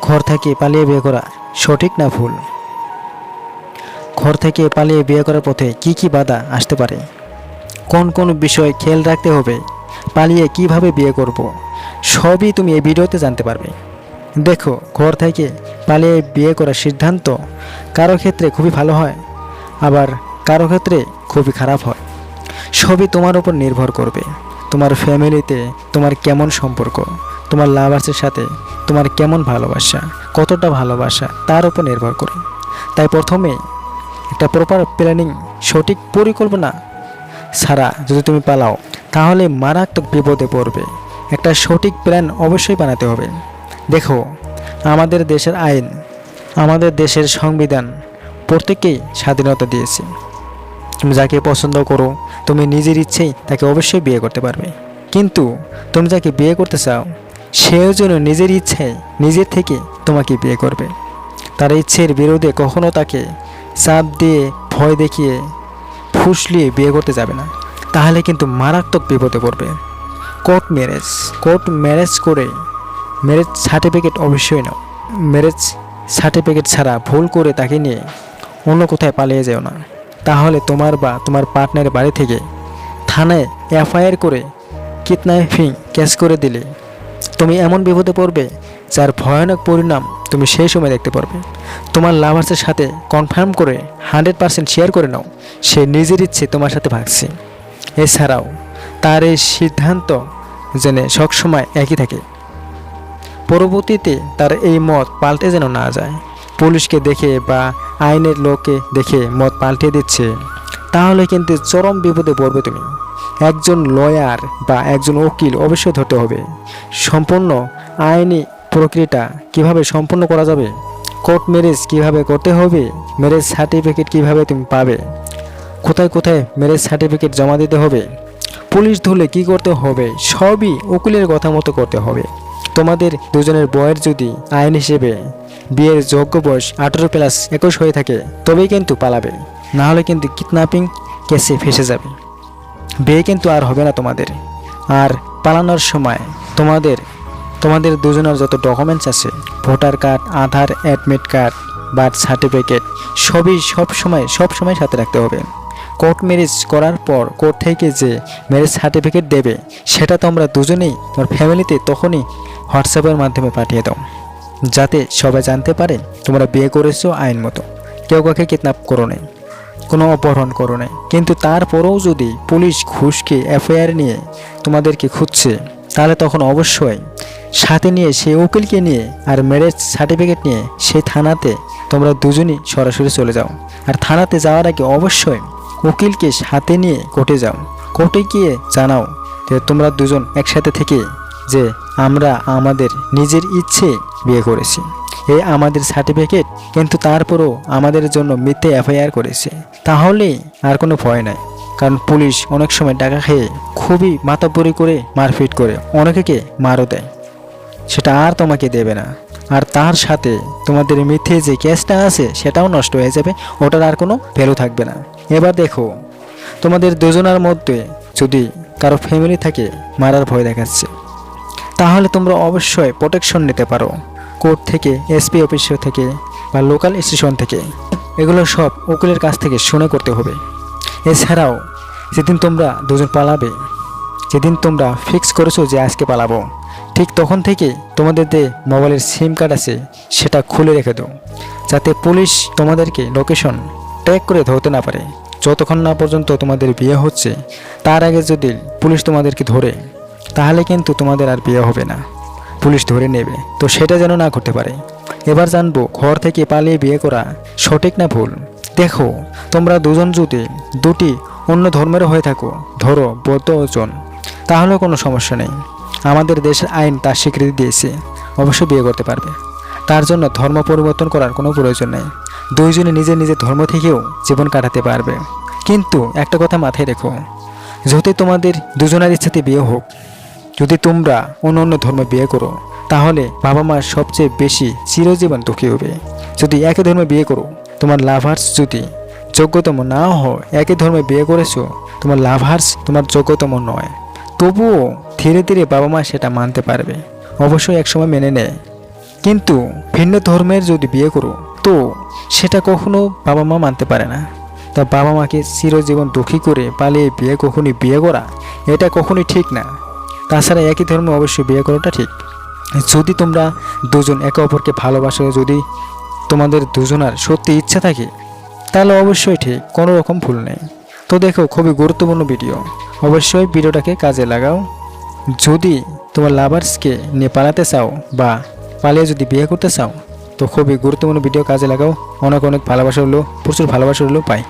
ঘর থেকে পালিয়ে বিয়ে করা সঠিক না ভুল? ঘর থেকে পালিয়ে বিয়ে করার পথে কি কি বাধা আসতে পারে? কোন কোন বিষয় খেয়াল রাখতে হবে? পালিয়ে কিভাবে বিয়ে করব, সবই তুমি এই ভিডিওতে জানতে পারবে। দেখো, ঘর থেকে পালিয়ে বিয়ে করার সিদ্ধান্ত কারো ক্ষেত্রে খুবই ভালো হয়, আবার কারো ক্ষেত্রে খুবই খারাপ হয়। সবই তোমার উপর নির্ভর করবে। তোমার ফ্যামিলিতে তোমার কেমন সম্পর্ক, তোমার লাভার্সের সাথে তোমার কেমন ভালোবাসা, কতটা ভালোবাসা, তার উপর নির্ভর করে। তাই প্রথমে একটা প্রপার প্ল্যানিং, সঠিক পরিকল্পনা ছাড়া যদি তুমি পালাও তাহলে মারাত্মক বিপদে পড়বে। একটা সঠিক প্ল্যান অবশ্যই বানাতে হবে। দেখো, আমাদের দেশের আইন, আমাদের দেশের সংবিধান প্রত্যেককেই স্বাধীনতা দিয়েছে। তুমি যাকে পছন্দ করো, তুমি নিজের ইচ্ছেই তাকে অবশ্যই বিয়ে করতে পারবে। কিন্তু তুমি যাকে বিয়ে করতে চাও, সেও যেন নিজের ইচ্ছায় নিজের থেকে তোমাকে বিয়ে করবে। তার ইচ্ছের বিরুদ্ধে কখনো তাকে চাপ দিয়ে, ভয় দেখিয়ে, ফুসলিয়ে বিয়ে করতে যাবে না। তাহলে কিন্তু মারাত্মক বিপদে পড়বে। কোর্ট ম্যারেজ করে ম্যারেজ সার্টিফিকেট অবশ্যই নাও। ম্যারেজ সার্টিফিকেট ছাড়া ভুল করে তাকে নিয়ে অন্য কোথায় পালিয়ে যেও না। তাহলে তোমার বা তোমার পার্টনারের বাড়ি থেকে থানায় এফআইআর করে কিডন্যাপিং কেস করে দিলে তুমি এমন বিপদে পড়বে যার ভয়ানক পরিণাম তুমি সেই সময় দেখতে পারবে। তোমার লাভার্সের সাথে কনফার্ম করে 100% শেয়ার করে নাও সে নিজের ইচ্ছে তোমার সাথে ভাগছে। এছাড়াও তার এই সিদ্ধান্ত জেনে সবসময় একই থাকে। পরবর্তীতে তার এই মত পাল্টে যেন না যায়। পুলিশকে দেখে বা আইনের লোককে দেখে মত পাল্টে দিচ্ছে, তাহলে কিন্তু চরম বিপদে পড়বে তুমি। একজন লয়ার বা একজন উকিল অবশ্যই ধরতে হবে। সম্পূর্ণ আইনি প্রক্রিয়াটা কিভাবে সম্পূর্ণ করা যাবে, কোর্ট ম্যারেজ কিভাবে করতে হবে, ম্যারেজ সার্টিফিকেট কিভাবে তুমি পাবে, কোথায় কোথায় ম্যারেজ সার্টিফিকেট জমা দিতে হবে, পুলিশ ধরলে কি করতে হবে, সবই উকিলের কথা মতো করতে হবে। তোমাদের দুজনের বয়স যদি আইন হিসেবে বিয়ের যোগ্য বয়স 18+21 হয়ে থাকে তবেই কিন্তু পালাবে, না হলে কিন্তু কিডন্যাপিং কেসে ফেসে যাবে। বিয়ে কিন্তু আর হবে না তোমাদের। আর পালানোর সময় তোমাদের দুজনের যত ডকুমেন্টস আছে, ভোটার কার্ড, আধার, অ্যাডমিট কার্ড, বার্থ সার্টিফিকেট, সবই সবসময় সাথে রাখতে হবে। কোর্ট ম্যারেজ করার পর কোর্ট থেকে যে ম্যারেজ সার্টিফিকেট দেবে সেটা তোমরা দুজনেই তোমার ফ্যামিলিতে তখনই হোয়াটসঅ্যাপের মাধ্যমে পাঠিয়ে দাও, যাতে সবাই জানতে পারে তোমরা বিয়ে করেছো আইন মতো। কেউ কাউকে কিডন্যাপ করো নাই, কোনো অপহরণ করো নাই। কিন্তু তারপরেও যদি পুলিশ ঘুষকে এফআইআর নিয়ে তোমাদেরকে খুঁজছে, তাহলে তখন অবশ্যই সাথে নিয়ে সেই উকিলকে নিয়ে আর ম্যারেজ সার্টিফিকেট নিয়ে সেই থানাতে তোমরা দুজনই সরাসরি চলে যাও। আর থানাতে যাওয়ার আগে অবশ্যই উকিলকে সাথে নিয়ে কোর্টে যাও। কোর্টে গিয়ে জানাও যে তোমরা দুজন একসাথে থেকে যে আমরা আমাদের নিজের ইচ্ছে বিয়ে করেছি, এই আমাদের সার্টিফিকেট, কিন্তু তারপরও আমাদের জন্য মিথ্যে এফআইআর করেছে। তাহলে আর কোনো ভয় নাই। কারণ পুলিশ অনেক সময় টাকা খেয়ে খুবই মাতাব্বরি করে মারপিট করে অনেকে মারও দেয়, সেটা আর তোমাকে দেবে না। আর তার সাথে তোমাদের মিথ্যে যে কেসটা আছে সেটাও নষ্ট হয়ে যাবে, ওটার আর কোনো ভ্যালু থাকবে না। এবার দেখো, তোমাদের দুজনের মধ্যে যদি কারো ফ্যামিলি থাকে মারার ভয় দেখাচ্ছে, তাহলে তোমরা অবশ্যই প্রোটেকশন নিতে পারো কোর্ট থেকে, এসপি অফিস থেকে বা লোকাল স্টেশন থেকে। এগুলো সব উকিলের কাছ থেকে শুনে করতে হবে। এছাড়াও যেদিন তোমরা দুজন পালাবে, যেদিন তোমরা ফিক্স করেছো যে আজকে পালাবো, ঠিক তখন থেকে তোমাদের যে মোবাইলের সিম কার্ড আছে সেটা খুলে রেখে দাও, যাতে পুলিশ তোমাদেরকে লোকেশন ট্র্যাক করে ধরতে না পারে। যতক্ষণ না পর্যন্ত তোমাদের বিয়ে হচ্ছে, তার আগে যদি পুলিশ তোমাদেরকে ধরে তাহলে কিন্তু তোমাদের আর বিয়ে হবে না, পুলিশ ধরে নেবে। তো সেটা যেন না করতে পারে। এবার জানবো ঘর থেকে পালিয়ে বিয়ে করা সঠিক না ভুল। দেখো, তোমরা দুজন যদি দুটি অন্য ধর্মের হয়ে থাকো, ধরো বৌদ্ধ জন, তাহলে কোনো সমস্যা নেই। আমাদের দেশের আইন তার স্বীকৃতি দিয়েছে, অবশ্যই বিয়ে করতে পারবে। তার জন্য ধর্ম পরিবর্তন করার কোনো প্রয়োজন নেই। দুইজনে নিজের নিজের ধর্ম থেকেও জীবন কাটাতে পারবে। কিন্তু একটা কথা মাথায় রেখো, যদি তোমাদের দুজনের ইচ্ছাতে বিয়ে হোক, যদি তোমরা অন্য অন্য ধর্মে বিয়ে করো, তাহলে বাবা মা সবচেয়ে বেশি চিরজীবন দুঃখী হবে। যদি একই ধর্মে বিয়ে করো, তোমার লাভার্স যদি যোগ্যতম না হয়, একই ধর্মে বিয়ে করেছো, তোমার লাভার্স তোমার যোগ্যতম নয়, তবুও ধীরে ধীরে বাবা মা সেটা মানতে পারবে, অবশ্যই একসময় মেনে নেয়। কিন্তু ভিন্ন ধর্মের যদি বিয়ে করো তো সেটা কখনো বাবা মা মানতে পারে না। তা বাবা মাকে চিরজীবন দুঃখী করে পালিয়ে কখনোই বিয়ে করা এটা কখনোই ঠিক না। তাছাড়া একই ধর্মে অবশ্যই বিয়ে করাটা ঠিক। যদি তোমরা দুজন একে অপরকে ভালোবাসো, যদি তোমাদের দুজনার সত্যি ইচ্ছা থাকে, তাহলে অবশ্যই ঠিক, কোনো রকম ভুল নেই। তো দেখো, খুবই গুরুত্বপূর্ণ ভিডিও, অবশ্যই ভিডিওটাকে কাজে লাগাও। যদি তোমার লাভার্সকে নিয়ে পালাতে চাও বা পালিয়ে যদি বিয়ে করতে চাও, তো খুবই গুরুত্বপূর্ণ ভিডিও কাজে লাগাও। অনেক অনেক ভালোবাসা হলো, প্রচুর ভালোবাসা হলো পাই।